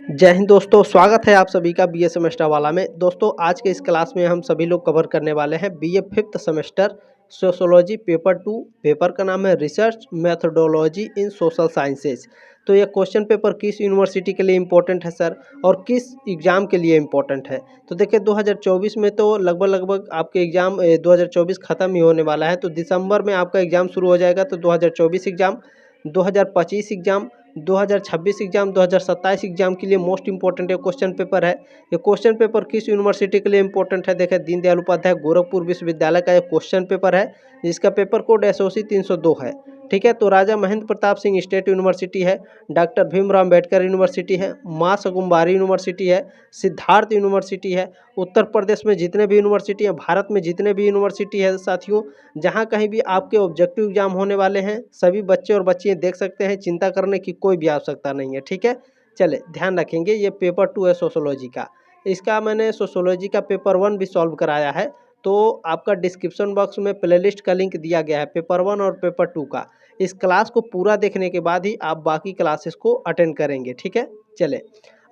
जय हिंद दोस्तों, स्वागत है आप सभी का बीए सेमेस्टर वाला में। दोस्तों आज के इस क्लास में हम सभी लोग कवर करने वाले हैं BA fifth semester sociology paper 2। Paper का नाम है रिसर्च मेथोडोलॉजी इन सोशल साइंसेज। तो ये क्वेश्चन पेपर किस यूनिवर्सिटी के लिए इम्पोर्टेंट है सर, और किस एग्ज़ाम के लिए इम्पोर्टेंट है? तो देखिए 2024 में तो लगभग आपके एग्ज़ाम 2024 ख़त्म ही होने वाला है। तो दिसंबर में आपका एग्ज़ाम शुरू हो जाएगा। तो 2024 एग्ज़ाम, 2025 एग्ज़ाम, 2026 एग्जाम, 2027 एग्जाम के लिए मोस्ट इंपॉर्टेंट ये क्वेश्चन पेपर है। ये क्वेश्चन पेपर किस यूनिवर्सिटी के लिए इंपॉर्टेंट है? देखिए दीनदयाल उपाध्याय गोरखपुर विश्वविद्यालय का एक क्वेश्चन पेपर है, जिसका पेपर कोड एसओसी 302 है। ठीक है, तो राजा महेंद्र प्रताप सिंह स्टेट यूनिवर्सिटी है, डॉक्टर भीमराव अम्बेडकर यूनिवर्सिटी है, माँ सगुम्बारी यूनिवर्सिटी है, सिद्धार्थ यूनिवर्सिटी है। उत्तर प्रदेश में जितने भी यूनिवर्सिटी हैं, भारत में जितने भी यूनिवर्सिटी है साथियों, जहाँ कहीं भी आपके ऑब्जेक्टिव एग्जाम होने वाले हैं, सभी बच्चे और बच्चियाँ देख सकते हैं। चिंता करने की कोई भी आवश्यकता नहीं है। ठीक है, चले ध्यान रखेंगे। ये पेपर 2 है सोशोलॉजी का। इसका मैंने सोशोलॉजी का पेपर 1 भी सॉल्व कराया है, तो आपका डिस्क्रिप्शन बॉक्स में प्लेलिस्ट का लिंक दिया गया है पेपर 1 और पेपर 2 का। इस क्लास को पूरा देखने के बाद ही आप बाकी क्लासेस को अटेंड करेंगे। ठीक है, चले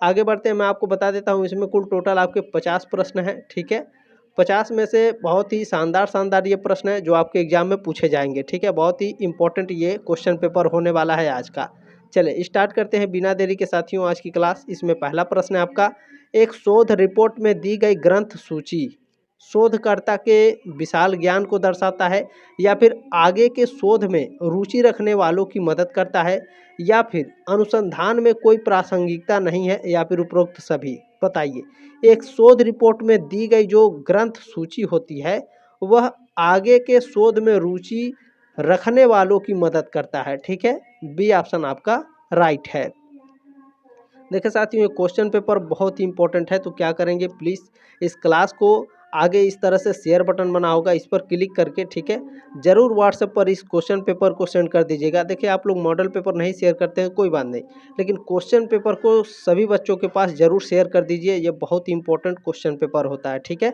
आगे बढ़ते हैं। मैं आपको बता देता हूँ, इसमें कुल टोटल आपके 50 प्रश्न हैं। ठीक है, 50 में से बहुत ही शानदार ये प्रश्न है जो आपके एग्जाम में पूछे जाएंगे। ठीक है, बहुत ही इंपॉर्टेंट ये क्वेश्चन पेपर होने वाला है आज का। चले स्टार्ट करते हैं बिना देरी के साथियों आज की क्लास। इसमें पहला प्रश्न है आपका, एक शोध रिपोर्ट में दी गई ग्रंथ सूची शोधकर्ता के विशाल ज्ञान को दर्शाता है, या फिर आगे के शोध में रुचि रखने वालों की मदद करता है, या फिर अनुसंधान में कोई प्रासंगिकता नहीं है, या फिर उपरोक्त सभी? बताइए। एक शोध रिपोर्ट में दी गई जो ग्रंथ सूची होती है, वह आगे के शोध में रुचि रखने वालों की मदद करता है। ठीक है, बी ऑप्शन आपका राइट है। देखिए साथियों, ये क्वेश्चन पेपर बहुत ही इंपॉर्टेंट है, तो क्या करेंगे, प्लीज़ इस क्लास को आगे इस तरह से शेयर बटन बना होगा, इस पर क्लिक करके ठीक है ज़रूर व्हाट्सएप पर इस क्वेश्चन पेपर को सेंड कर दीजिएगा। देखिए आप लोग मॉडल पेपर नहीं शेयर करते हैं, कोई बात नहीं, लेकिन क्वेश्चन पेपर को सभी बच्चों के पास ज़रूर शेयर कर दीजिए। ये बहुत ही इंपॉर्टेंट क्वेश्चन पेपर होता है। ठीक है,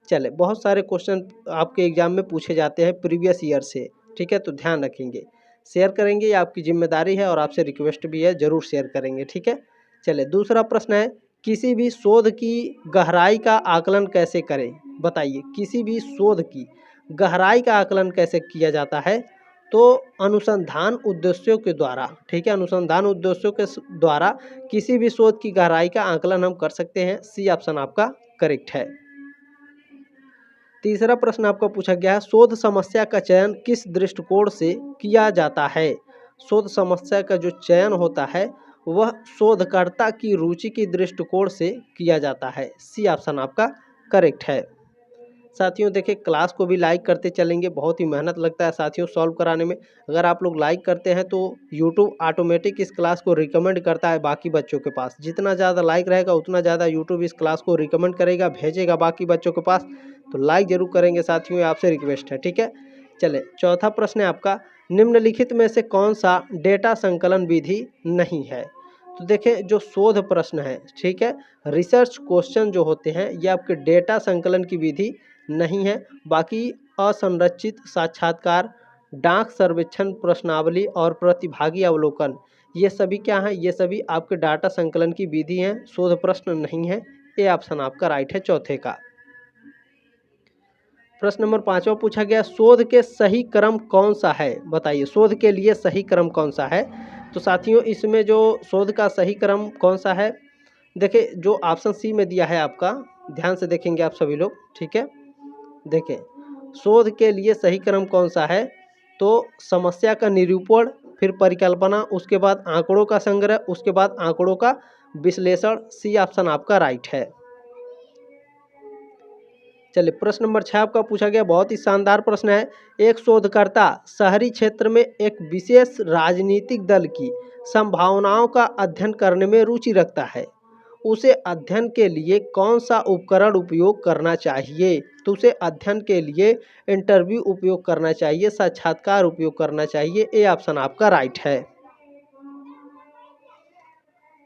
चले बहुत सारे क्वेश्चन आपके एग्जाम में पूछे जाते हैं प्रीवियस ईयर से। ठीक है, तो ध्यान रखेंगे, शेयर करेंगे, ये आपकी जिम्मेदारी है और आपसे रिक्वेस्ट भी है, ज़रूर शेयर करेंगे। ठीक है, चले दूसरा प्रश्न है, किसी भी शोध की गहराई का आकलन कैसे करें? बताइए, किसी भी शोध की गहराई का आकलन कैसे किया जाता है? तो अनुसंधान उद्देश्यों के द्वारा। ठीक है, अनुसंधान उद्देश्यों के द्वारा किसी भी शोध की गहराई का आकलन हम कर सकते हैं। सी ऑप्शन आपका करेक्ट है। तीसरा प्रश्न आपका पूछा गया है, शोध समस्या का चयन किस दृष्टिकोण से किया जाता है? शोध समस्या का जो चयन होता है वह शोधकर्ता की रुचि की दृष्टिकोण से किया जाता है। सी ऑप्शन आपका करेक्ट है। साथियों देखिए क्लास को भी लाइक करते चलेंगे, बहुत ही मेहनत लगता है साथियों सॉल्व कराने में। अगर आप लोग लाइक करते हैं तो यूट्यूब ऑटोमेटिक इस क्लास को रिकमेंड करता है बाकी बच्चों के पास। जितना ज़्यादा लाइक रहेगा उतना ज़्यादा यूट्यूब इस क्लास को रिकमेंड करेगा, भेजेगा बाकी बच्चों के पास। तो लाइक जरूर करेंगे साथियों, आपसे रिक्वेस्ट है। ठीक है, चले चौथा प्रश्न है आपका, निम्नलिखित में से कौन सा डेटा संकलन विधि नहीं है? तो देखें जो शोध प्रश्न है, ठीक है, रिसर्च क्वेश्चन जो होते हैं ये आपके डेटा संकलन की विधि नहीं है। बाकी असंरचित साक्षात्कार, डाक सर्वेक्षण प्रश्नावली और प्रतिभागी अवलोकन, ये सभी क्या हैं? ये सभी आपके डाटा संकलन की विधि हैं, शोध प्रश्न नहीं है। ए ऑप्शन आपका राइट है चौथे का। प्रश्न नंबर 5वां पूछा गया, शोध के सही क्रम कौन सा है? बताइए, शोध के लिए सही क्रम कौन सा है? तो साथियों इसमें जो शोध का सही क्रम कौन सा है, देखिए जो ऑप्शन सी में दिया है आपका, ध्यान से देखेंगे आप सभी लोग। ठीक है, देखें शोध के लिए सही क्रम कौन सा है, तो समस्या का निरूपण, फिर परिकल्पना, उसके बाद आंकड़ों का संग्रह, उसके बाद आंकड़ों का विश्लेषण। सी ऑप्शन आपका राइट है। चलिए प्रश्न नंबर 6 आपका पूछा गया, बहुत ही शानदार प्रश्न है, एक शोधकर्ता शहरी क्षेत्र में एक विशेष राजनीतिक दल की संभावनाओं का अध्ययन करने में रुचि रखता है, उसे अध्ययन के लिए कौन सा उपकरण उपयोग करना चाहिए? तो उसे अध्ययन के लिए इंटरव्यू उपयोग करना चाहिए, साक्षात्कार उपयोग करना चाहिए। ए ऑप्शन आपका राइट है।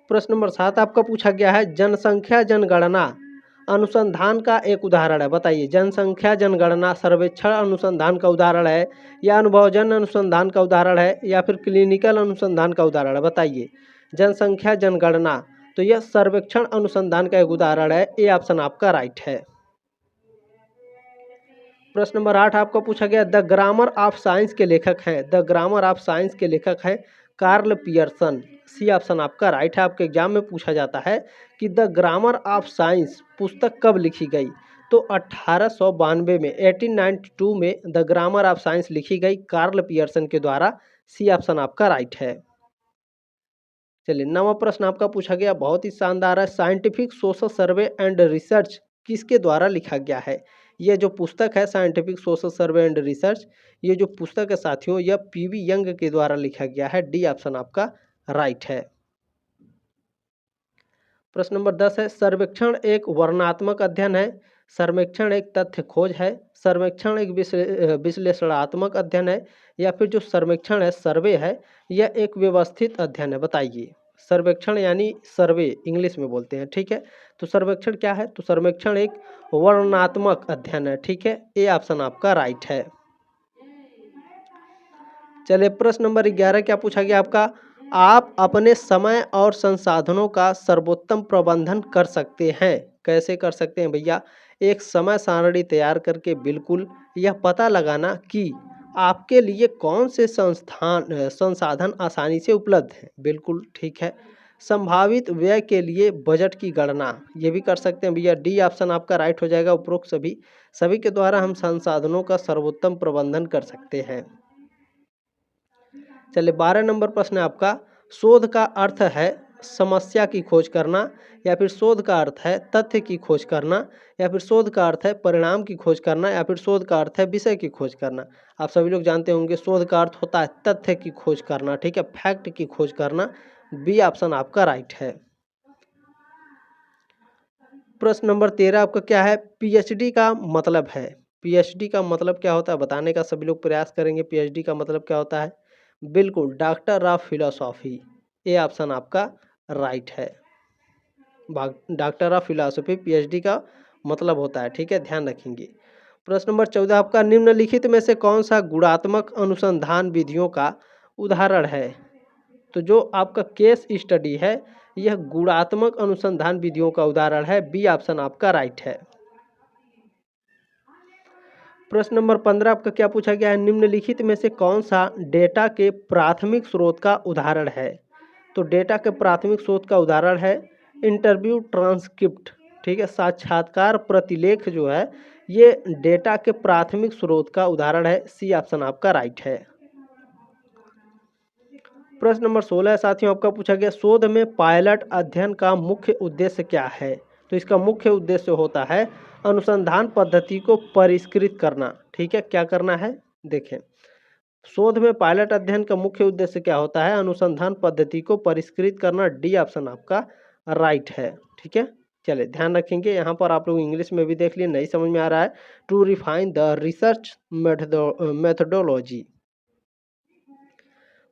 प्रश्न नंबर 7 आपका पूछा गया है, जनसंख्या जनगणना अनुसंधान का एक उदाहरण है। बताइए, जनसंख्या जनगणना सर्वेक्षण अनुसंधान का उदाहरण है, या अनुभवजन अनुसंधान का उदाहरण है, या फिर क्लिनिकल अनुसंधान का उदाहरण है? बताइए, जनसंख्या जनगणना तो यह सर्वेक्षण अनुसंधान का एक उदाहरण है। ए ऑप्शन आपका राइट है। प्रश्न नंबर 8 आपको पूछा गया, द ग्रामर ऑफ साइंस के लेखक हैं। द ग्रामर ऑफ साइंस के लेखक हैं कार्ल पियर्सन। सी ऑप्शन आपका राइट है। आपके एग्जाम में पूछा जाता है कि द ग्रामर ऑफ साइंस पुस्तक कब लिखी गई, तो 1892 में 1892 में द ग्रामर ऑफ साइंस लिखी गई कार्ल पियर्सन के द्वारा। सी ऑप्शन आपका राइट है। चलिए 9वां प्रश्न आपका पूछा गया, बहुत ही शानदार है। Scientific social survey and research किसके द्वारा लिखा गया है। ये जो पुस्तक है scientific social survey and research, ये जो पुस्तक है साथियों, यह पीवी यंग के द्वारा लिखा गया है। डी ऑप्शन आपका राइट है। प्रश्न नंबर 10 है, सर्वेक्षण एक वर्णनात्मक अध्ययन है, सर्वेक्षण एक तथ्य खोज है, सर्वेक्षण एक विश्लेषणात्मक अध्ययन है, या फिर जो सर्वेक्षण है सर्वे है यह एक व्यवस्थित अध्ययन है। बताइए। सर्वेक्षण यानी सर्वे इंग्लिश में बोलते हैं, ठीक है। तो सर्वेक्षण क्या है, तो सर्वेक्षण एक वर्णनात्मक अध्ययन है, ठीक है। ए ऑप्शन आपका राइट है। चलिए प्रश्न नंबर 11 क्या पूछा गया आपका, आप अपने समय और संसाधनों का सर्वोत्तम प्रबंधन कर सकते हैं। कैसे कर सकते हैं भैया, एक समय सारणी तैयार करके बिल्कुल यह पता लगाना कि आपके लिए कौन से संसाधन आसानी से उपलब्ध हैं, बिल्कुल ठीक है। संभावित व्यय के लिए बजट की गणना ये भी कर सकते हैं भैया। डी ऑप्शन आपका राइट हो जाएगा। उपरोक्त सभी के द्वारा हम संसाधनों का सर्वोत्तम प्रबंधन कर सकते हैं। चलिए 12 नंबर प्रश्न है आपका, शोध का अर्थ है समस्या की खोज करना, या फिर शोध का अर्थ है तथ्य की खोज करना, या फिर शोध का अर्थ है परिणाम की खोज करना, या फिर शोध का अर्थ है विषय की खोज करना। आप सभी लोग जानते होंगे शोध का अर्थ होता है तथ्य की खोज करना, ठीक है, फैक्ट की खोज करना। बी ऑप्शन आपका राइट है। प्रश्न नंबर 13 आपका क्या है, पीएचडी का मतलब है। पीएचडी का मतलब क्या होता है बताने का सभी लोग प्रयास करेंगे। पीएचडी का मतलब क्या होता है, बिल्कुल doctor of philosophy. A option आपका राइट है। डॉक्टर ऑफ फिलोसॉफी पीएचडी का मतलब होता है, ठीक है, ध्यान रखेंगे। प्रश्न नंबर 14 आपका, निम्नलिखित में से कौन सा गुणात्मक अनुसंधान विधियों का उदाहरण है। तो जो आपका केस स्टडी है यह गुणात्मक अनुसंधान विधियों का उदाहरण है। बी ऑप्शन आपका राइट है। प्रश्न नंबर 15 आपका क्या पूछा गया है, निम्नलिखित में से कौन सा डेटा के प्राथमिक स्रोत का उदाहरण है। तो डेटा के प्राथमिक स्रोत का उदाहरण है इंटरव्यू ट्रांसक्रिप्ट, ठीक है, साक्षात्कार प्रतिलेख जो है ये डेटा के प्राथमिक स्रोत का उदाहरण है। सी ऑप्शन आपका राइट है। प्रश्न नंबर 16 साथियों आपका पूछा गया, शोध में पायलट अध्ययन का मुख्य उद्देश्य क्या है। तो इसका मुख्य उद्देश्य होता है अनुसंधान पद्धति को परिष्कृत करना, ठीक है। क्या करना है, देखें, शोध में पायलट अध्ययन का मुख्य उद्देश्य क्या होता है, अनुसंधान पद्धति को परिष्कृत करना। डी ऑप्शन आपका राइट है, ठीक है। चलिए ध्यान रखेंगे, यहाँ पर आप लोग इंग्लिश में भी देख लिए, नहीं समझ में आ रहा है, to refine the research methodology.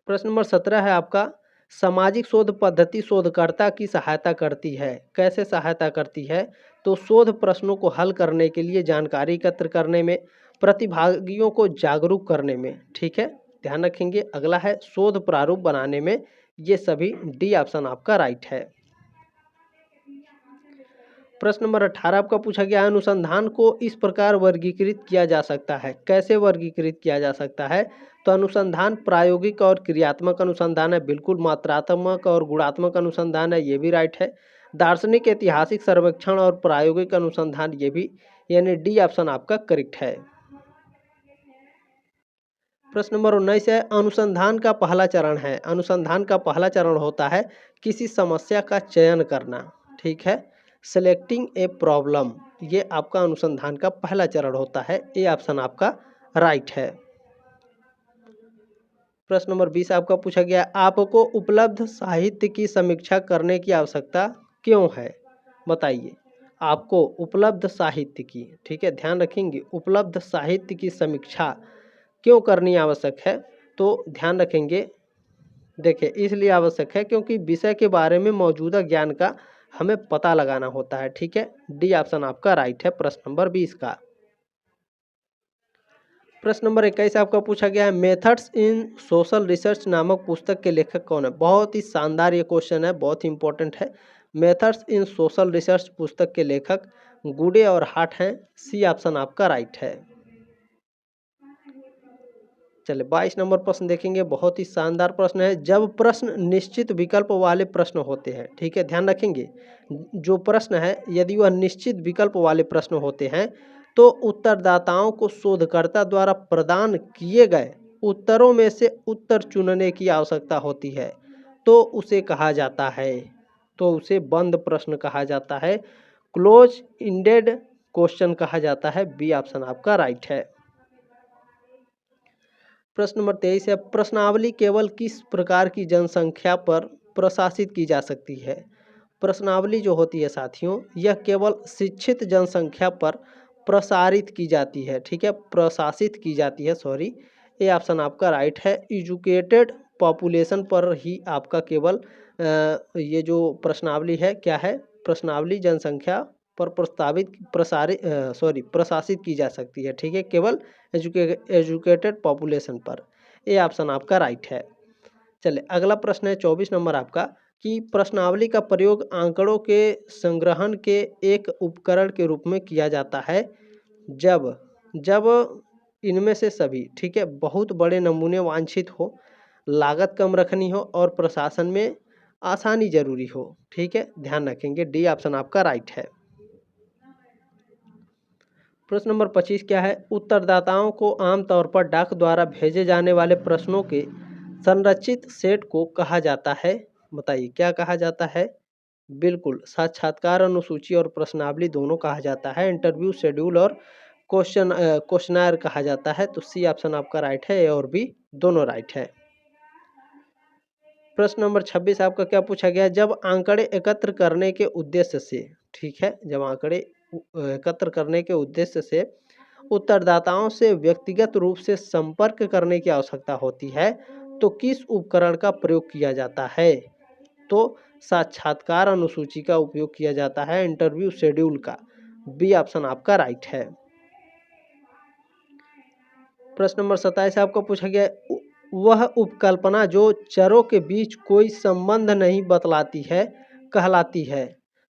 प्रश्न नंबर 17 है आपका, सामाजिक शोध पद्धति शोधकर्ता की सहायता करती है। कैसे सहायता करती है, तो शोध प्रश्नों को हल करने के लिए, जानकारी एकत्र करने में, प्रतिभागियों को जागरूक करने में, ठीक है, ध्यान रखेंगे। अगला है शोध प्रारूप बनाने में, ये सभी। डी ऑप्शन आपका राइट है। प्रश्न नंबर 18 आपका पूछा गया, अनुसंधान को इस प्रकार वर्गीकृत किया जा सकता है। कैसे वर्गीकृत किया जा सकता है, तो अनुसंधान प्रायोगिक और क्रियात्मक अनुसंधान है, बिल्कुल। मात्रात्मक और गुणात्मक अनुसंधान है, ये भी राइट है। दार्शनिक, ऐतिहासिक, सर्वेक्षण और प्रायोगिक अनुसंधान, ये भी, यानी डी ऑप्शन आपका करेक्ट है। प्रश्न नंबर 19 है, अनुसंधान का पहला चरण है। अनुसंधान का पहला चरण होता है किसी समस्या का चयन करना, ठीक है, सेलेक्टिंग ए प्रॉब्लम, ये आपका अनुसंधान का पहला चरण होता है। ए ऑप्शन आपका राइट है। प्रश्न नंबर 20 आपका पूछा गया, आपको उपलब्ध साहित्य की समीक्षा करने की आवश्यकता क्यों है। बताइए। आपको उपलब्ध साहित्य की, ठीक है, ध्यान रखेंगे, उपलब्ध साहित्य की समीक्षा क्यों करनी आवश्यक है, तो ध्यान रखेंगे, देखिए इसलिए आवश्यक है क्योंकि विषय के बारे में मौजूदा ज्ञान का हमें पता लगाना होता है, ठीक है। डी ऑप्शन आपका राइट है प्रश्न नंबर 20 का। प्रश्न नंबर 21 आपका पूछा गया है, मेथड्स इन सोशल रिसर्च नामक पुस्तक के लेखक कौन है। बहुत ही शानदार ये क्वेश्चन है, बहुत ही इंपॉर्टेंट है। मेथड्स इन सोशल रिसर्च पुस्तक के लेखक गुडे और हार्ट हैं। सी ऑप्शन आपका राइट है। चलिए 22 नंबर प्रश्न देखेंगे, बहुत ही शानदार प्रश्न है। जब प्रश्न निश्चित विकल्प वाले प्रश्न होते हैं, ठीक है, ध्यान रखेंगे, जो प्रश्न है यदि वह निश्चित विकल्प वाले प्रश्न होते हैं तो उत्तरदाताओं को शोधकर्ता द्वारा प्रदान किए गए उत्तरों में से उत्तर चुनने की आवश्यकता होती है, तो उसे कहा जाता है, तो उसे बंद प्रश्न कहा जाता है, क्लोज इंडेड क्वेश्चन कहा जाता है। बी ऑप्शन आपका राइट है। प्रश्न नंबर 23 है, प्रश्नावली केवल किस प्रकार की जनसंख्या पर प्रशासित की जा सकती है? प्रश्नावली जो होती है साथियों, यह केवल शिक्षित जनसंख्या पर प्रसारित की जाती है, ठीक है, प्रशासित की जाती है, सॉरी, ये ऑप्शन आपका राइट है। एजुकेटेड पॉपुलेशन पर ही आपका केवल ये जो प्रश्नावली है क्या है, प्रश्नावली जनसंख्या पर प्रशासित की जा सकती है, ठीक है, केवल एजुकेटेड पॉपुलेशन पर। ये ऑप्शन आपका राइट है। चलिए अगला प्रश्न है 24 नंबर आपका, कि प्रश्नावली का प्रयोग आंकड़ों के संग्रहण के एक उपकरण के रूप में किया जाता है जब इनमें से सभी, ठीक है, बहुत बड़े नमूने वांछित हो, लागत कम रखनी हो और प्रशासन में आसानी जरूरी हो, ठीक है, ध्यान रखेंगे। डी ऑप्शन आपका राइट है। प्रश्न नंबर 25 क्या है, उत्तरदाताओं को आमतौर पर डाक द्वारा भेजे जाने वाले प्रश्नों के संरचित सेट को कहा जाता है? बताइए क्या कहा जाता है? बिल्कुल, साक्षात्कार अनुसूची और प्रश्नावली दोनों कहा जाता है। इंटरव्यू शेड्यूल और क्वेश्चनर कहा जाता है। तो सी ऑप्शन आपका राइट है, ए और बी दोनों राइट है। प्रश्न नंबर 26 आपका क्या पूछा गया, जब आंकड़े एकत्र करने के उद्देश्य से, ठीक है, जब आंकड़े एकत्र करने के उद्देश्य से उत्तरदाताओं से व्यक्तिगत रूप से संपर्क करने की आवश्यकता होती है तो किस उपकरण का प्रयोग किया जाता है? तो साक्षात्कार अनुसूची का उपयोग किया जाता है, इंटरव्यू शेड्यूल का। बी ऑप्शन आपका राइट है। प्रश्न नंबर 27 आपको पूछा गया, वह उपकल्पना जो चरों के बीच कोई संबंध नहीं बतलाती है कहलाती है?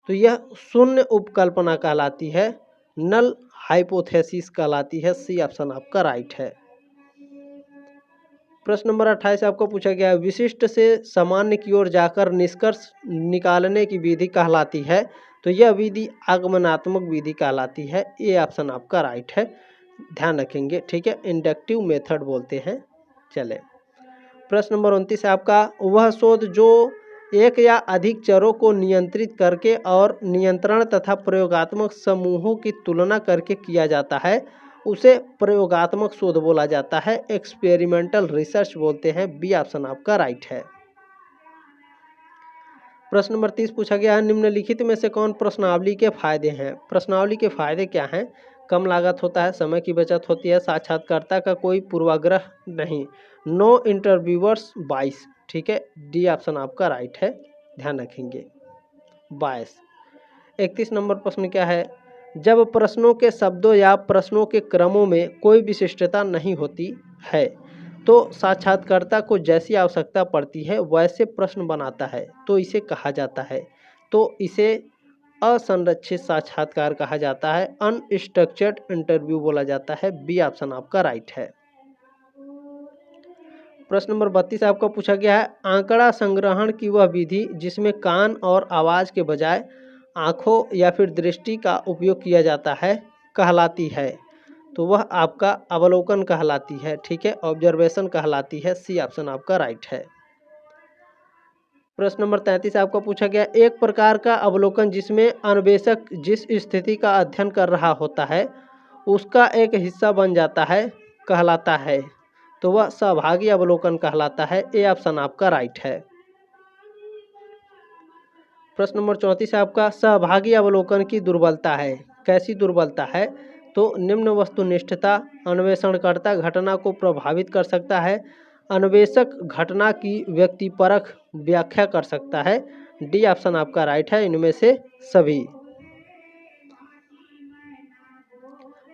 तो यह शून्य उपकल्पना कहलाती है, नल हाइपोथेसिस कहलाती है। सी ऑप्शन आपका राइट है। प्रश्न नंबर 28 आपको पूछा गया है, विशिष्ट से सामान्य की ओर जाकर निष्कर्ष निकालने की विधि कहलाती है? तो यह विधि आगमनात्मक विधि कहलाती है। ये ऑप्शन आपका राइट है, ध्यान रखेंगे, ठीक है, इंडक्टिव मेथड बोलते हैं। चले प्रश्न नंबर 29 आपका, वह शोध जो एक या अधिक चरों को नियंत्रित करके और नियंत्रण तथा प्रयोगात्मक समूहों की तुलना करके किया जाता है उसे प्रयोगात्मक शोध बोला जाता है, एक्सपेरिमेंटल रिसर्च बोलते हैं। बी ऑप्शन आपका राइट है। प्रश्न नंबर 30 पूछा गया है, निम्नलिखित में से कौन प्रश्नावली के फायदे हैं? प्रश्नावली के फायदे क्या हैं? कम लागत होता है, समय की बचत होती है, साक्षात्कारता का कोई पूर्वाग्रह नहीं, नो इंटरव्यूअर्स बाइस, ठीक है, डी ऑप्शन आपका राइट है, ध्यान रखेंगे, बायस। 31 नंबर प्रश्न क्या है, जब प्रश्नों के शब्दों या प्रश्नों के क्रमों में कोई विशिष्टता नहीं होती है तो साक्षात्कारता को जैसी आवश्यकता पड़ती है वैसे प्रश्न बनाता है तो इसे कहा जाता है, तो इसे असंरचित साक्षात्कार कहा जाता है, अनस्ट्रक्चर्ड इंटरव्यू बोला जाता है। बी ऑप्शन आपका राइट है। प्रश्न नंबर 32 आपका पूछा गया है, आंकड़ा संग्रहण की वह विधि जिसमें कान और आवाज़ के बजाय आँखों या फिर दृष्टि का उपयोग किया जाता है कहलाती है? तो वह आपका अवलोकन कहलाती है, ठीक है, ऑब्जर्वेशन कहलाती है। सी ऑप्शन आपका राइट है। प्रश्न नंबर 33 आपका पूछा गया, एक प्रकार का अवलोकन जिसमें अन्वेषक जिस स्थिति का अध्ययन कर रहा होता है उसका एक हिस्सा बन जाता है कहलाता है? तो वह सहभागी अवलोकन कहलाता है। ए ऑप्शन आपका राइट है। प्रश्न नंबर 34 आपका, सहभागी अवलोकन की दुर्बलता है, कैसी दुर्बलता है? तो निम्न वस्तुनिष्ठता, अन्वेषणकर्ता घटना को प्रभावित कर सकता है, अन्वेषक घटना की व्यक्तिपरक व्याख्या कर सकता है। डी ऑप्शन आपका राइट है, इनमें से सभी।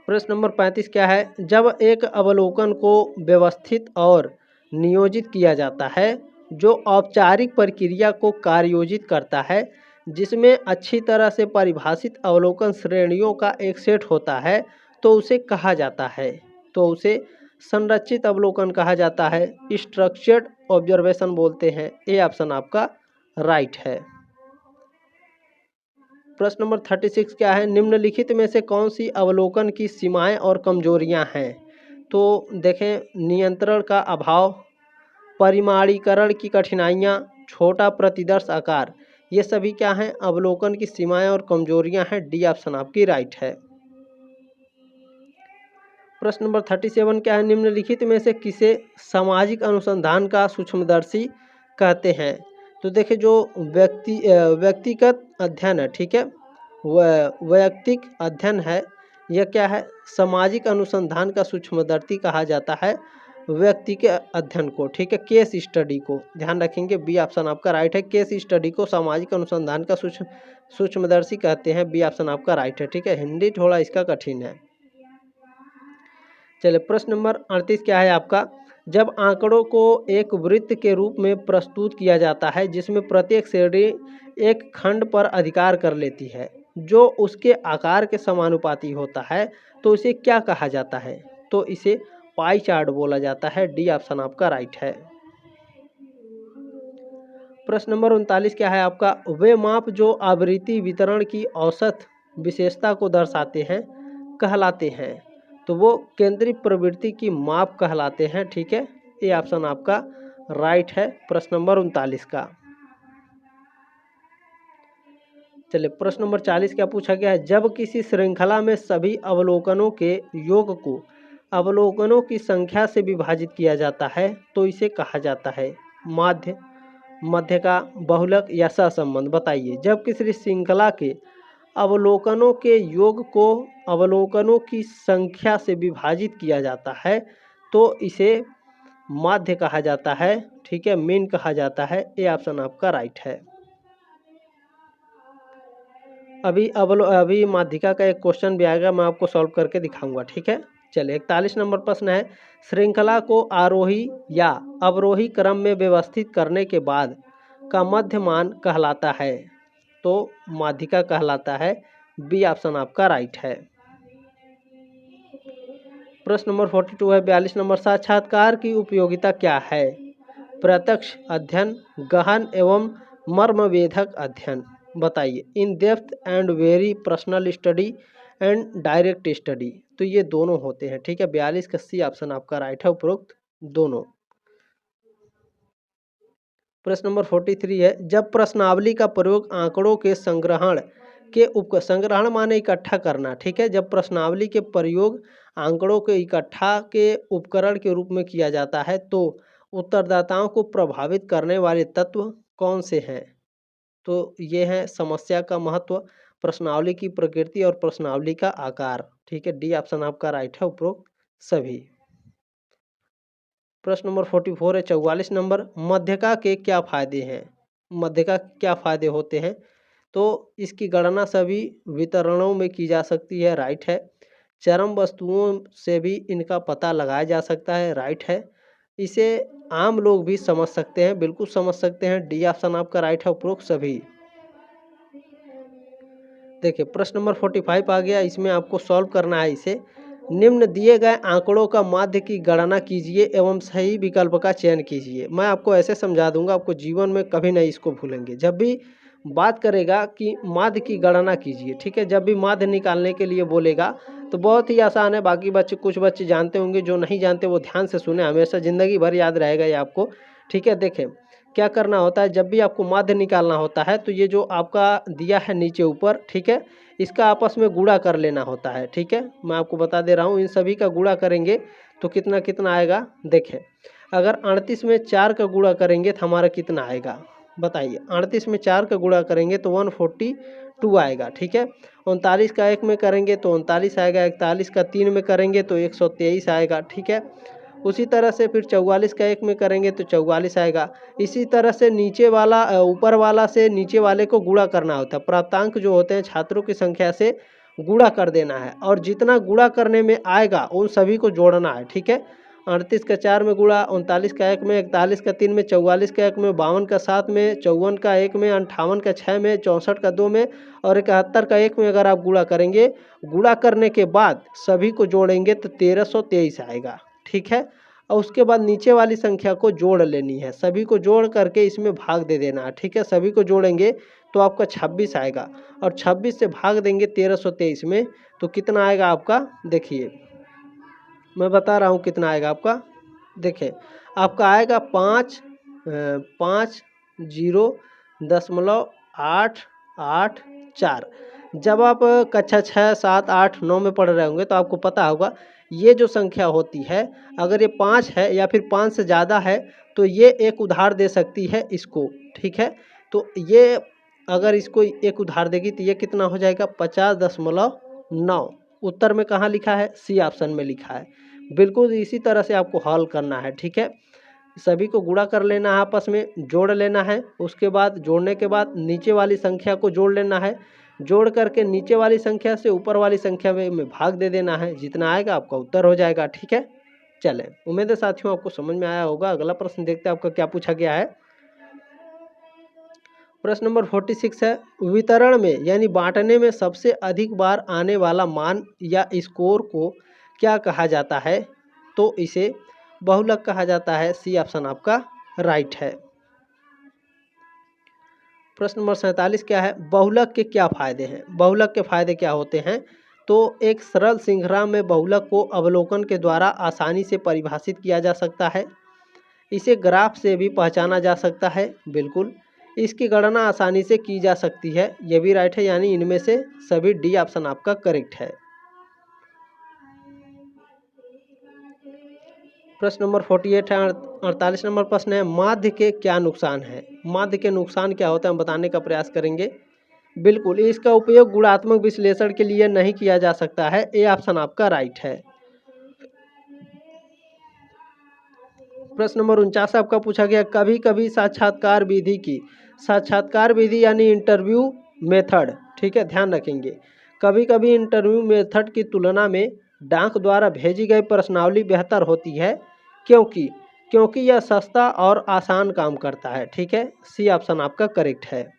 प्रश्न नंबर 35 क्या है, जब एक अवलोकन को व्यवस्थित और नियोजित किया जाता है जो औपचारिक प्रक्रिया को कार्योजित करता है जिसमें अच्छी तरह से परिभाषित अवलोकन श्रेणियों का एक सेट होता है तो उसे कहा जाता है, तो उसे संरचित अवलोकन कहा जाता है, स्ट्रक्चर्ड ऑब्जर्वेशन बोलते हैं। ये ऑप्शन आपका राइट है। प्रश्न नंबर 36 क्या है, निम्नलिखित में से कौन सी अवलोकन की सीमाएं और कमजोरियां हैं? तो देखें, नियंत्रण का अभाव, परिमाणीकरण की कठिनाइयां, छोटा प्रतिदर्श आकार, ये सभी क्या हैं? अवलोकन की सीमाएं और कमजोरियां हैं। डी ऑप्शन आपकी राइट है। प्रश्न नंबर 37 क्या है, निम्नलिखित में से किसे सामाजिक अनुसंधान का सूक्ष्मदर्शी कहते हैं? तो देखिए, जो व्यक्तिगत अध्ययन है, ठीक है, वैयक्तिक अध्ययन है, यह क्या है? सामाजिक अनुसंधान का सूक्ष्मदर्शी कहा जाता है व्यक्ति के अध्ययन को, ठीक है, केस स्टडी को। ध्यान रखेंगे, बी ऑप्शन आपका राइट है। केस स्टडी को सामाजिक अनुसंधान का सूक्ष्मदर्शी कहते हैं। बी ऑप्शन आपका राइट है, ठीक है। हिंदी थोड़ा इसका कठिन है। चलिए, प्रश्न नंबर 38 क्या है आपका, जब आंकड़ों को एक वृत्त के रूप में प्रस्तुत किया जाता है जिसमें प्रत्येक श्रेणी एक खंड पर अधिकार कर लेती है जो उसके आकार के समानुपाती होता है, तो इसे क्या कहा जाता है? तो इसे पाई चार्ट बोला जाता है। डी ऑप्शन आपका राइट है। प्रश्न नंबर 39 क्या है आपका, वे माप जो आवृत्ति वितरण की औसत विशेषता को दर्शाते हैं कहलाते हैं? तो वो केंद्रीय प्रवृत्ति की माप कहलाते हैं, ठीक है। ये ऑप्शन आपका राइट है प्रश्न नंबर 39 का। चलिए, प्रश्न नंबर 40 क्या पूछा गया है, जब किसी श्रृंखला में सभी अवलोकनों के योग को अवलोकनों की संख्या से विभाजित किया जाता है तो इसे कहा जाता है माध्य, मध्य का, बहुलक या सहसंबंध? बताइए। जब किसी श्रृंखला के अवलोकनों के योग को अवलोकनों की संख्या से विभाजित किया जाता है तो इसे माध्य कहा जाता है, ठीक है, मीन कहा जाता है। ये ऑप्शन आपका राइट है। अभी माध्यिका का एक क्वेश्चन भी आएगा, मैं आपको सॉल्व करके दिखाऊंगा, ठीक है। चलिए, 41 नंबर प्रश्न है, श्रृंखला को आरोही या अवरोही क्रम में व्यवस्थित करने के बाद का मध्य मान कहलाता है? तो माध्यिका कहलाता है। बी ऑप्शन आपका राइट है। प्रश्न नंबर 42 है, 42 नंबर, साक्षात्कार की उपयोगिता क्या है? प्रत्यक्ष अध्ययन, गहन एवं मर्मवेधक अध्ययन? बताइए। In depth and very personal study and direct study, तो ये दोनों होते हैं, ठीक है। 42 का सी ऑप्शन आपका राइट है, उपरोक्त दोनों। प्रश्न नंबर 43 है, जब प्रश्नावली का प्रयोग आंकड़ों के संग्रहण के संग्रहण माने इकट्ठा करना, ठीक है, जब प्रश्नावली के प्रयोग आंकड़ों के इकट्ठा के उपकरण के रूप में किया जाता है तो उत्तरदाताओं को प्रभावित करने वाले तत्व कौन से हैं? तो ये है समस्या का महत्व, प्रश्नावली की प्रकृति और प्रश्नावली का आकार, ठीक है। डी ऑप्शन आपका राइट है, उपरोक्त सभी। प्रश्न नंबर 44 है, 44 नंबर, मध्यका के क्या फायदे हैं? मध्यका क्या फायदे होते हैं? तो इसकी गणना सभी वितरणों में की जा सकती है, राइट है। चरम वस्तुओं से भी इनका पता लगाया जा सकता है, राइट है। इसे आम लोग भी समझ सकते हैं, बिल्कुल समझ सकते हैं। डी ऑप्शन आपका राइट है, उपरोक्त सभी। देखिए, प्रश्न नंबर 45 आ गया, इसमें आपको सॉल्व करना है इसे। निम्न दिए गए आंकड़ों का माध्य की गणना कीजिए एवं सही विकल्प का चयन कीजिए। मैं आपको ऐसे समझा दूंगा, आपको जीवन में कभी नहीं इसको भूलेंगे। जब भी बात करेगा कि माध्य की गणना कीजिए, ठीक है, जब भी माध्य निकालने के लिए बोलेगा तो बहुत ही आसान है। बाकी बच्चे, कुछ बच्चे जानते होंगे, जो नहीं जानते वो ध्यान से सुने, हमेशा ज़िंदगी भर याद रहेगा ये आपको, ठीक है। देखें, क्या करना होता है, जब भी आपको माध्य निकालना होता है तो ये जो आपका दिया है नीचे ऊपर, ठीक है, इसका आपस में गुणा कर लेना होता है, ठीक है। मैं आपको बता दे रहा हूँ, इन सभी का गुणा करेंगे तो कितना कितना आएगा। देखें, अगर 38 में 4 का गुणा करेंगे तो हमारा कितना आएगा? बताइए। 38 में 4 का गुणा करेंगे तो 142 आएगा, ठीक है। 39 का 1 में करेंगे तो 39 आएगा। 41 का 3 में करेंगे तो 123 आएगा, ठीक है। उसी तरह से फिर 44 का 1 में करेंगे तो 44 आएगा। इसी तरह से नीचे वाला ऊपर वाला से नीचे वाले को गुणा करना होता है। प्राप्तांक जो होते हैं छात्रों की संख्या से गुणा कर देना है और जितना गुणा करने में आएगा उन सभी को जोड़ना है, ठीक है। 38 का 4 में गुणा, 39 का 1 में, 41 का 3 में, 44 का 1 में, 52 का 7 में, 54 का 1 में, 58 का 6 में, 64 का 2 में और 71 का 1 में अगर आप गुणा करेंगे, गुणा करने के बाद सभी को जोड़ेंगे तो 1323 आएगा। ठीक है, और उसके बाद नीचे वाली संख्या को जोड़ लेनी है, सभी को जोड़ करके इसमें भाग दे देना है। ठीक है, सभी को जोड़ेंगे तो आपका 26 आएगा और 26 से भाग देंगे 1323 में तो कितना आएगा आपका, देखिए मैं बता रहा हूँ कितना आएगा आपका। देखिए आपका आएगा 5.0.884। जब आप कक्षा 6, 7, 8, 9 में पढ़ रहे होंगे तो आपको पता होगा ये जो संख्या होती है, अगर ये 5 है या फिर 5 से ज़्यादा है तो ये एक उधार दे सकती है इसको। ठीक है, तो ये अगर इसको एक उधार देगी तो ये कितना हो जाएगा, 50.9। उत्तर में कहाँ लिखा है, सी ऑप्शन में लिखा है। बिल्कुल इसी तरह से आपको हल करना है। ठीक है, सभी को गुणा कर लेना है, आपस में जोड़ लेना है, उसके बाद जोड़ने के बाद नीचे वाली संख्या को जोड़ लेना है, जोड़ करके नीचे वाली संख्या से ऊपर वाली संख्या में भाग दे देना है, जितना आएगा आपका उत्तर हो जाएगा। ठीक है, चलें, उम्मीद है साथियों आपको समझ में आया होगा। अगला प्रश्न देखते हैं आपका क्या पूछा गया है। प्रश्न नंबर 46 है, वितरण में यानी बांटने में सबसे अधिक बार आने वाला मान या स्कोर को क्या कहा जाता है, तो इसे बहुलक कहा जाता है। सी ऑप्शन आपका राइट है। प्रश्न नंबर 47 क्या है, बहुलक के क्या फायदे हैं। बहुलक के फायदे क्या होते हैं, तो एक सरल श्रृंखला में बहुलक को अवलोकन के द्वारा आसानी से परिभाषित किया जा सकता है। इसे ग्राफ से भी पहचाना जा सकता है। बिल्कुल, इसकी गणना आसानी से की जा सकती है। यह भी राइट है, यानी इनमें से सभी डी ऑप्शन आपका करेक्ट है। प्रश्न नंबर 48 है, 48 नंबर प्रश्न है, माध्य के क्या नुकसान है। माध्य के नुकसान क्या होते हैं हम बताने का प्रयास करेंगे। बिल्कुल, इसका उपयोग गुणात्मक विश्लेषण के लिए नहीं किया जा सकता है। ए ऑप्शन आपका राइट है। प्रश्न नंबर 49 आपका पूछा गया, कभी कभी साक्षात्कार विधि की, साक्षात्कार विधि यानी इंटरव्यू मेथड। ठीक है, ध्यान रखेंगे, कभी कभी इंटरव्यू मेथड की तुलना में डाक द्वारा भेजी गई प्रश्नावली बेहतर होती है, क्योंकि क्योंकि यह सस्ता और आसान काम करता है। ठीक है, सी ऑप्शन आपका करेक्ट है।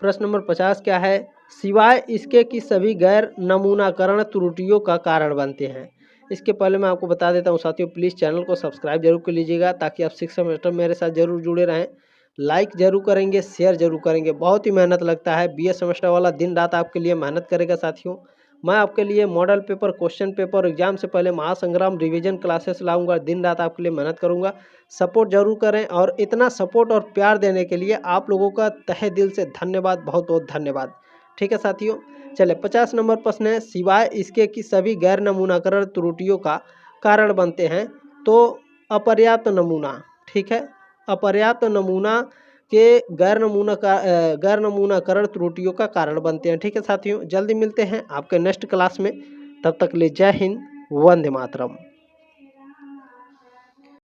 प्रश्न नंबर 50 क्या है, सिवाय इसके कि सभी गैर नमूनाकरण त्रुटियों का कारण बनते हैं। इसके पहले मैं आपको बता देता हूँ साथियों, प्लीज़ चैनल को सब्सक्राइब जरूर कर लीजिएगा ताकि आप 6 सेमेस्टर मेरे साथ जरूर जुड़े रहें। लाइक जरूर करेंगे, शेयर जरूर करेंगे, बहुत ही मेहनत लगता है। बीए सेमेस्टर वाला दिन रात आपके लिए मेहनत करेगा साथियों। मैं आपके लिए model paper, question paper, exam से पहले महासंग्राम रिवीजन क्लासेस लाऊंगा, दिन रात आपके लिए मेहनत करूंगा। सपोर्ट जरूर करें और इतना सपोर्ट और प्यार देने के लिए आप लोगों का तहे दिल से धन्यवाद, बहुत बहुत धन्यवाद। ठीक है साथियों, चले 50 नंबर प्रश्न है, सिवाय इसके कि सभी गैर नमूनाकरण त्रुटियों का कारण बनते हैं, तो अपर्याप्त नमूना। ठीक है, अपर्याप्त नमूना के गैर नमूनाकरण त्रुटियों का कारण बनते हैं। ठीक है साथियों, जल्दी मिलते हैं आपके नेक्स्ट क्लास में, तब तक ले जय हिंद, वंदे मातरम।